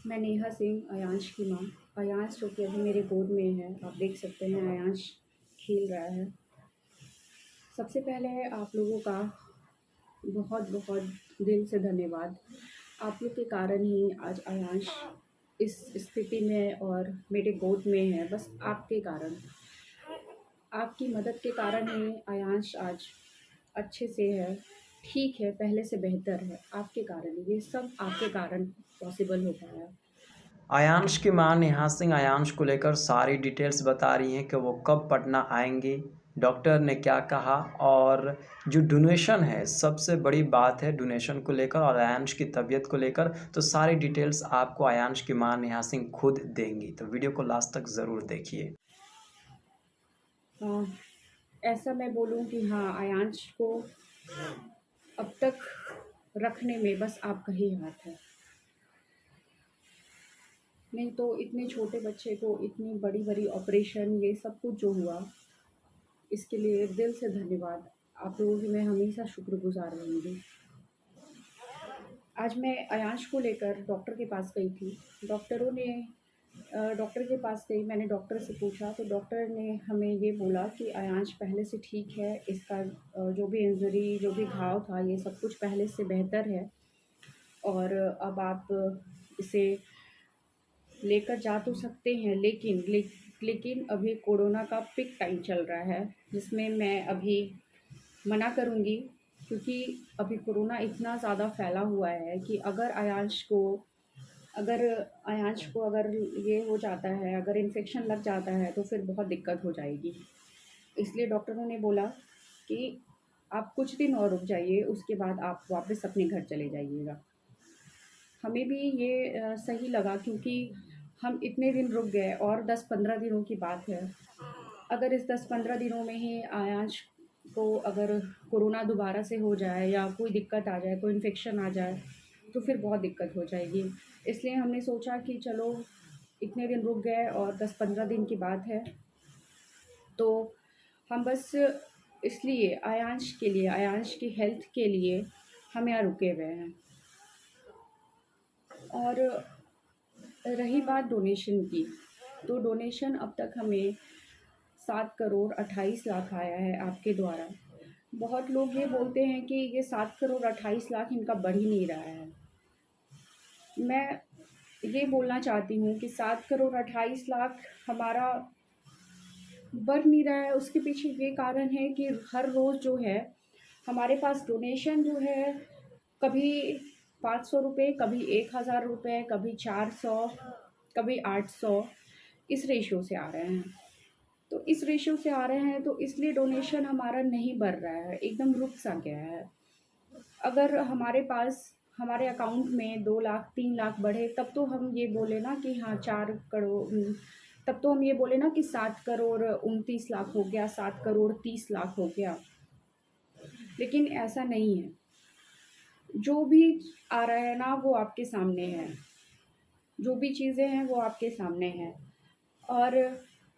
मैं नेहा सिंह, अयांश की माँ। अयांश जो कि अभी मेरे गोद में है, आप देख सकते हैं अयांश खेल रहा है। सबसे पहले आप लोगों का बहुत बहुत दिल से धन्यवाद। आप लोग के कारण ही आज अयांश इस स्थिति में और मेरे गोद में है, बस आपके कारण। आपकी मदद के कारण ही अयांश आज अच्छे से है, ठीक है, पहले से बेहतर है। आपके कारण, ये सब आपके कारण पॉसिबल हो पाया। आयांश की मां नेहा सिंह आयांश को लेकर सारी डिटेल्स बता रही हैं कि वो कब पटना आएंगे, डॉक्टर ने क्या कहा और जो डोनेशन है, सबसे बड़ी बात है डोनेशन को लेकर और आयांश की तबीयत को लेकर। तो सारी डिटेल्स आपको आयांश की मां नेहा सिंह खुद देंगी, तो वीडियो को लास्ट तक ज़रूर देखिए। ऐसा मैं बोलूँ कि हाँ, अयांश को अब तक रखने में बस आपका ही हाथ है। नहीं तो इतने छोटे बच्चे को इतनी बड़ी-बड़ी ऑपरेशन, ये सब कुछ जो हुआ, इसके लिए दिल से धन्यवाद। आप लोगों की मैं हमेशा शुक्रगुज़ार रहूँगी। आज मैं अयांश को लेकर डॉक्टर के पास गई थी। डॉक्टर के पास गई, मैंने डॉक्टर से पूछा तो डॉक्टर ने हमें ये बोला कि अयांश पहले से ठीक है, इसका जो भी इंजरी, जो भी घाव था, ये सब कुछ पहले से बेहतर है और अब आप इसे लेकर जा तो सकते हैं, लेकिन अभी कोरोना का पीक टाइम चल रहा है, जिसमें मैं अभी मना करूँगी, क्योंकि अभी कोरोना इतना ज़्यादा फैला हुआ है कि अगर अयांश को अगर ये हो जाता है, अगर इन्फेक्शन लग जाता है तो फिर बहुत दिक्कत हो जाएगी। इसलिए डॉक्टरों ने बोला कि आप कुछ दिन और रुक जाइए, उसके बाद आप वापस अपने घर चले जाइएगा। हमें भी ये सही लगा, क्योंकि हम इतने दिन रुक गए और 10-15 दिनों की बात है। अगर इस 10-15 दिनों में ही आयांश को अगर कोरोना दोबारा से हो जाए या कोई दिक्कत आ जाए, कोई इन्फेक्शन आ जाए, तो फिर बहुत दिक्कत हो जाएगी। इसलिए हमने सोचा कि चलो इतने दिन रुक गए और 10-15 दिन की बात है, तो हम बस इसलिए आयांश के लिए, आयांश की हेल्थ के लिए हम यहाँ रुके हुए हैं। और रही बात डोनेशन की, तो डोनेशन अब तक हमें 7 करोड़ 28 लाख आया है आपके द्वारा। बहुत लोग ये बोलते हैं कि ये 7 करोड़ 28 लाख इनका बढ़ ही नहीं रहा है। मैं ये बोलना चाहती हूँ कि 7 करोड़ 28 लाख हमारा बढ़ नहीं रहा है, उसके पीछे ये कारण है कि हर रोज़ जो है हमारे पास डोनेशन जो है, कभी 500 रुपये, कभी 1000 रुपये, कभी 400, कभी 800, इस रेशियो से आ रहे हैं। तो इस रेशियो से आ रहे हैं, तो इसलिए डोनेशन हमारा नहीं बढ़ रहा है, एकदम रुक सा गया है। अगर हमारे पास, हमारे अकाउंट में 2 लाख 3 लाख बढ़े, तब तो हम ये बोले ना कि हाँ 4 करोड़, तब तो हम ये बोले ना कि 7 करोड़ 29 लाख हो गया, 7 करोड़ 30 लाख हो गया। लेकिन ऐसा नहीं है। जो भी आ रहा है ना, वो आपके सामने है। जो भी चीज़ें हैं वो आपके सामने हैं। और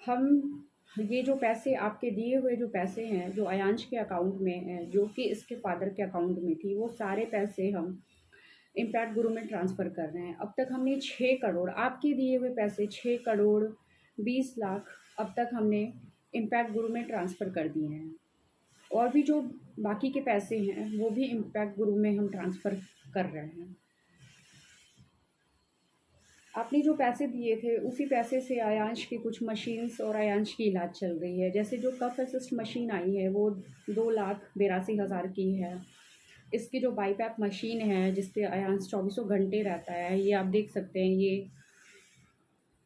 हम ये जो पैसे, आपके दिए हुए जो पैसे हैं, जो अयांश के अकाउंट में हैं, जो कि इसके फादर के अकाउंट में थी, वो सारे पैसे हम इम्पैक्ट गुरु में ट्रांसफ़र कर रहे हैं। अब तक हमने 6 करोड़, आपके दिए हुए पैसे 6 करोड़ 20 लाख अब तक हमने इम्पैक्ट गुरु में ट्रांसफ़र कर दिए हैं। और भी जो बाकी के पैसे हैं, वो भी इम्पैक्ट गुरु में हम ट्रांसफ़र कर रहे हैं। आपने जो पैसे दिए थे, उसी पैसे से अयांश की कुछ मशीन्स और अयांश की इलाज चल रही है। जैसे जो कफ असिस्ट मशीन आई है, वो 2,82,000 की है। इसकी जो बाईपैप मशीन है, जिससे अयांश चौबीसों घंटे रहता है, ये आप देख सकते हैं, ये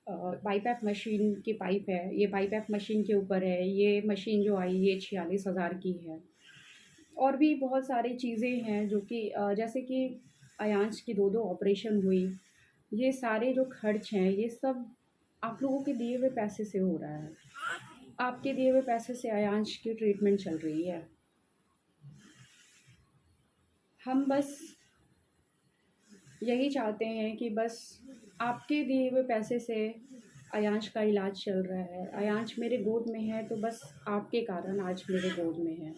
बाईपैप मशीन की पाइप है, ये बाईपैप मशीन के ऊपर है। ये मशीन जो आई, ये 46,000 की है। और भी बहुत सारी चीज़ें हैं जो कि जैसे कि अयांश की 2-2 ऑपरेशन हुई। ये सारे जो खर्च हैं, ये सब आप लोगों के दिए हुए पैसे से हो रहा है। आपके दिए हुए पैसे से अयांश की ट्रीटमेंट चल रही है। हम बस यही चाहते हैं कि बस आपके दिए हुए पैसे से अयांश का इलाज चल रहा है। अयांश मेरे गोद में है, तो बस आपके कारण आज मेरे गोद में है।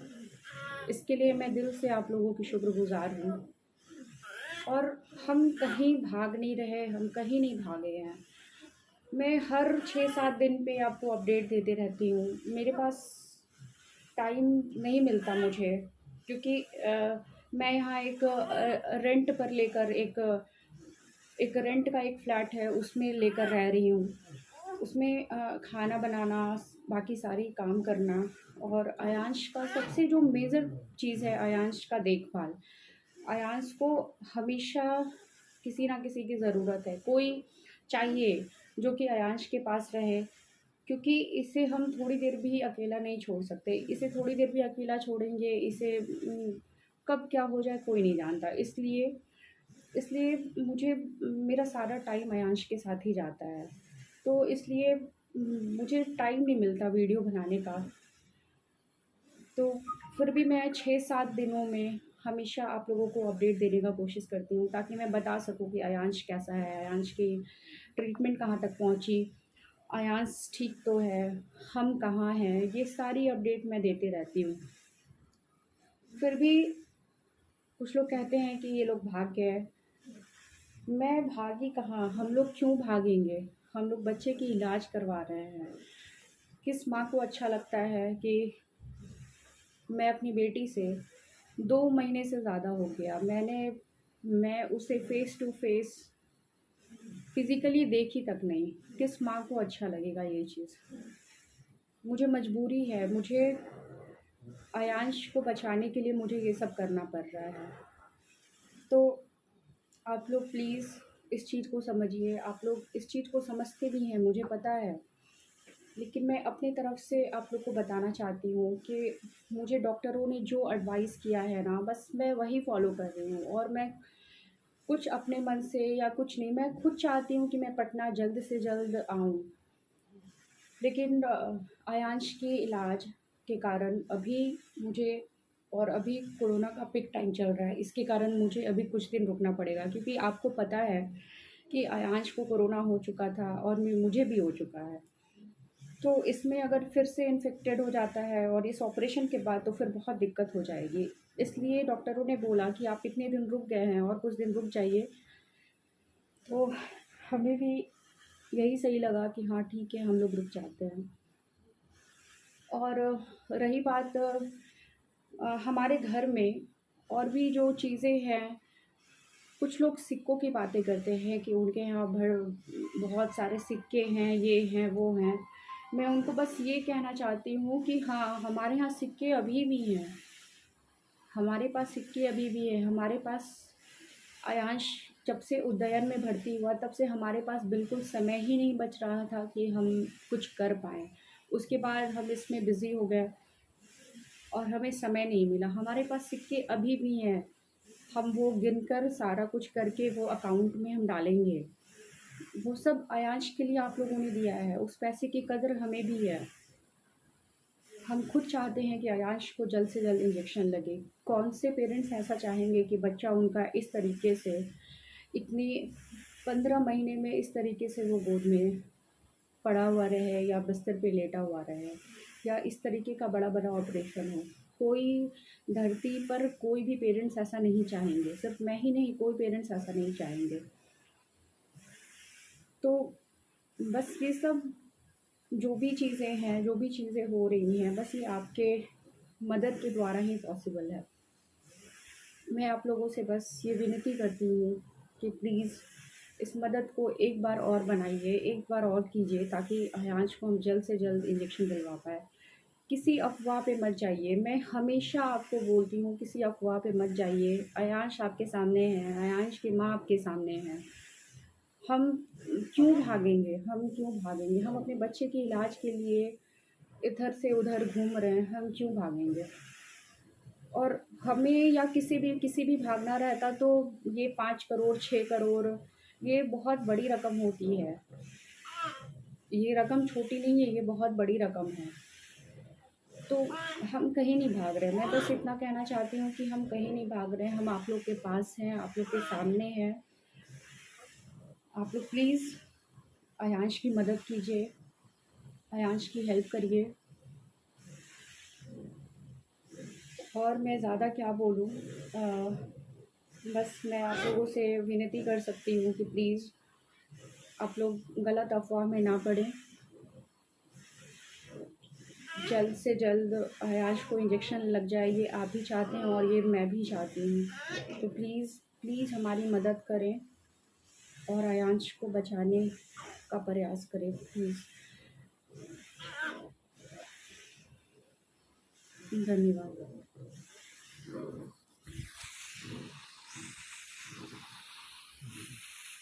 इसके लिए मैं दिल से आप लोगों की शुक्रगुज़ार हूँ। और हम कहीं भाग नहीं रहे, हम कहीं नहीं भागे हैं। मैं हर 6-7 दिन पे आपको अपडेट देते रहती हूँ। मेरे पास टाइम नहीं मिलता मुझे, क्योंकि मैं यहाँ एक रेंट पर लेकर एक रेंट का एक फ्लैट है, उसमें लेकर रह रही हूँ। उसमें खाना बनाना, बाकी सारी काम करना, और अयांश का सबसे जो मेजर चीज़ है, अयांश का देखभाल। अयांश को हमेशा किसी ना किसी की ज़रूरत है, कोई चाहिए जो कि अयांश के पास रहे, क्योंकि इसे हम थोड़ी देर भी अकेला नहीं छोड़ सकते। इसे थोड़ी देर भी अकेला छोड़ेंगे, इसे कब क्या हो जाए कोई नहीं जानता। इसलिए इसलिए मुझे मेरा सारा टाइम अयांश के साथ ही जाता है। तो इसलिए मुझे टाइम नहीं मिलता वीडियो बनाने का। तो फिर भी मैं 6-7 दिनों में हमेशा आप लोगों को अपडेट देने का कोशिश करती हूँ, ताकि मैं बता सकूँ कि अयांश कैसा है, अयांश की ट्रीटमेंट कहाँ तक पहुँची, अयांश ठीक तो है, हम कहाँ हैं, ये सारी अपडेट मैं देती रहती हूँ। फिर भी कुछ लोग कहते हैं कि ये लोग भाग गए। मैं भागी कहाँ, हम लोग क्यों भागेंगे? हम लोग बच्चे की इलाज करवा रहे हैं। किस माँ को अच्छा लगता है कि मैं अपनी बेटी से 2 महीने से ज़्यादा हो गया, मैं उसे फ़ेस टू फ़ेस फ़िज़िकली देखी तक नहीं। किस माँ को अच्छा लगेगा ये चीज़? मुझे मजबूरी है, मुझे अयांश को बचाने के लिए मुझे ये सब करना पड़ रहा है। तो आप लोग प्लीज़ इस चीज़ को समझिए। आप लोग इस चीज़ को समझते भी हैं, मुझे पता है। लेकिन मैं अपनी तरफ से आप लोग को बताना चाहती हूँ कि मुझे डॉक्टरों ने जो एडवाइस किया है ना, बस मैं वही फ़ॉलो कर रही हूँ। और मैं कुछ अपने मन से या कुछ नहीं, मैं खुद चाहती हूँ कि मैं पटना जल्द से जल्द आऊँ। लेकिन अयांश के इलाज के कारण अभी मुझे, और अभी कोरोना का पीक टाइम चल रहा है, इसके कारण मुझे अभी कुछ दिन रुकना पड़ेगा, क्योंकि आपको पता है कि अयांश को कोरोना हो चुका था और मुझे भी हो चुका है। तो इसमें अगर फिर से इन्फेक्टेड हो जाता है और इस ऑपरेशन के बाद, तो फिर बहुत दिक्कत हो जाएगी। इसलिए डॉक्टरों ने बोला कि आप इतने दिन रुक गए हैं और कुछ दिन रुक जाइए। तो हमें भी यही सही लगा कि हाँ ठीक है, हम लोग रुक जाते हैं। और रही बात हमारे घर में और भी जो चीज़ें हैं, कुछ लोग सिक्कों की बातें करते हैं कि उनके यहाँ बहुत सारे सिक्के हैं, ये हैं, वो हैं। मैं उनको बस ये कहना चाहती हूँ कि हाँ, हमारे यहाँ सिक्के अभी भी हैं। हमारे पास सिक्के अभी भी हैं। हमारे पास अयांश जब से उदयन में भर्ती हुआ, तब से हमारे पास बिल्कुल समय ही नहीं बच रहा था कि हम कुछ कर पाएँ। उसके बाद हम इसमें बिज़ी हो गए और हमें समय नहीं मिला। हमारे पास सिक्के अभी भी हैं। हम वो गिनकर सारा कुछ करके वो अकाउंट में हम डालेंगे। वो सब अयांश के लिए आप लोगों ने दिया है, उस पैसे की कदर हमें भी है। हम खुद चाहते हैं कि अयांश को जल्द से जल्द इंजेक्शन लगे। कौन से पेरेंट्स ऐसा चाहेंगे कि बच्चा उनका इस तरीके से इतनी 15 महीने में इस तरीके से वो गोद में पड़ा हुआ रहे या बिस्तर पे लेटा हुआ रहे, या इस तरीके का बड़ा ऑपरेशन हो। कोई धरती पर कोई भी पेरेंट्स ऐसा नहीं चाहेंगे, सिर्फ मैं ही नहीं, कोई पेरेंट्स ऐसा नहीं चाहेंगे। तो बस ये सब जो भी चीज़ें हैं, जो भी चीज़ें हो रही हैं, बस ये आपके मदद के द्वारा ही पॉसिबल है। मैं आप लोगों से बस ये विनती करती हूँ कि प्लीज़ इस मदद को एक बार और बनाइए, एक बार और कीजिए, ताकि अयांश को हम जल्द से जल्द इंजेक्शन दिलवा पाएँ। किसी अफ़वाह पे मत जाइए। मैं हमेशा आपको बोलती हूँ, किसी अफ़वाह पे मत जाइए। अयांश आपके सामने है, अयांश की माँ आपके सामने है। हम क्यों भागेंगे? हम क्यों भागेंगे? हम अपने बच्चे के इलाज के लिए इधर से उधर घूम रहे हैं, हम क्यों भागेंगे? और हमें या किसी भी भागना रहता तो ये 5 करोड़, 6 करोड़, ये बहुत बड़ी रकम होती है। ये रकम छोटी नहीं है, ये बहुत बड़ी रकम है। तो हम कहीं नहीं भाग रहे। मैं बस इतना कहना चाहती हूँ कि हम कहीं नहीं भाग रहे हैं, हम आप लोग के पास हैं, आप लोग के सामने हैं। आप लोग प्लीज़ अयांश की मदद कीजिए, अयांश की हेल्प करिए। और मैं ज़्यादा क्या बोलूँ, बस मैं आप लोगों से विनती कर सकती हूँ कि प्लीज़ आप लोग गलत अफ़वाह में ना पड़ें। जल्द से जल्द अयाश को इंजेक्शन लग जाए, ये आप भी चाहते हैं और ये मैं भी चाहती हूँ। तो प्लीज़ प्लीज़ हमारी मदद करें और अयांश को बचाने का प्रयास करें प्लीज़। धन्यवाद।